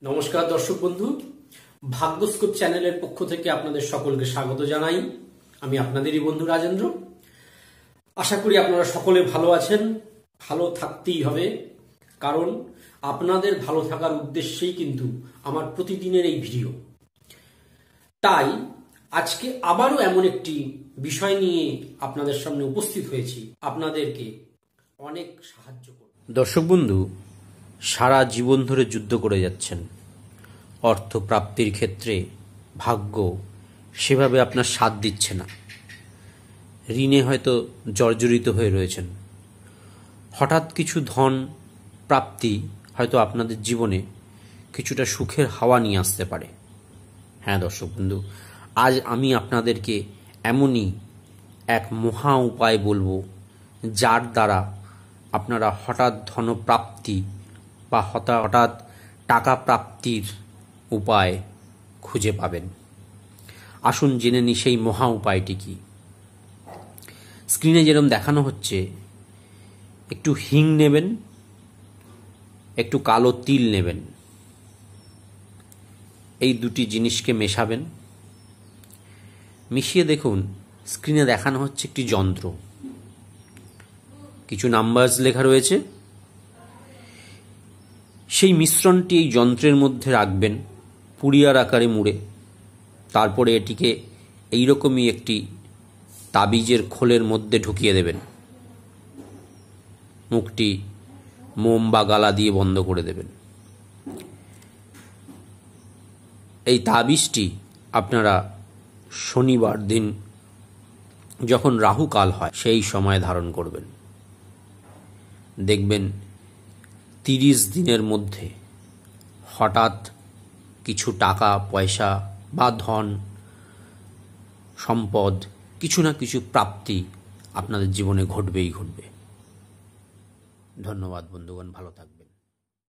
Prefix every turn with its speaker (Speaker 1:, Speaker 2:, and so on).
Speaker 1: নমস্কার দর্শক বন্ধু, ভাগ্যস্কোপ চ্যানেলের পক্ষ থেকে আপনাদের সকলকে স্বাগত জানাই। আমি আপনাদেরই বন্ধু রাজেন্দ্র। আশা করি আপনারা সকলে ভালো আছেন। ভালো থাকতেই হবে, কারণ আপনাদের ভালো থাকার উদ্দেশ্যেই কিন্তু আমার প্রতিদিনের এই ভিডিও। তাই আজকে আবারও এমন একটি বিষয় নিয়ে আপনাদের সামনে উপস্থিত হয়েছি, আপনাদেরকে অনেক সাহায্য করব। দর্শক বন্ধু, সারা জীবন ধরে যুদ্ধ করে যাচ্ছেন। অর্থ প্রাপ্তির ক্ষেত্রে ভাগ্য সেভাবে আপনার সাথ দিচ্ছে না। ঋণে হয়তো জর্জরিত হয়ে রয়েছেন। হঠাৎ কিছু ধন প্রাপ্তি হয়তো আপনাদের জীবনে কিছুটা সুখের হাওয়া নিয়ে আসতে পারে। হ্যাঁ দর্শক বন্ধু, আজ আমি আপনাদেরকে এমনই এক মহা উপায় বলবো, যার দ্বারা আপনারা হঠাৎ ধনপ্রাপ্তি বা হঠাৎ টাকা প্রাপ্তির উপায় খুঁজে পাবেন। আসুন জেনে নিই সেই মহা উপায়টি কি। স্ক্রিনে যেরকম দেখানো হচ্ছে, একটু হিং নেবেন, একটু কালো তিল নেবেন। এই দুটি জিনিসকে মেশাবেন। মিশিয়ে দেখুন, স্ক্রিনে দেখানো হচ্ছে একটি যন্ত্র, কিছু নাম্বারস লেখা রয়েছে। সেই মিশ্রণটি এই যন্ত্রের মধ্যে রাখবেন পুড়িয়ার আকারে মুড়ে। তারপরে এটিকে এইরকমই একটি তাবিজের খোলের মধ্যে ঢুকিয়ে দেবেন। মুখটি মোম বা গালা দিয়ে বন্ধ করে দেবেন। এই তাবিজটি আপনারা শনিবার দিন, যখন রাহু কাল হয়, সেই সময় ধারণ করবেন। দেখবেন 30 দিনের মধ্যে হঠাৎ কিছু টাকা পয়সা বা ধন সম্পদ, কিছু না কিছু প্রাপ্তি আপনাদের জীবনে ঘটবেই ঘটবে। ধন্যবাদ বন্ধুগণ, ভালো থাকবেন।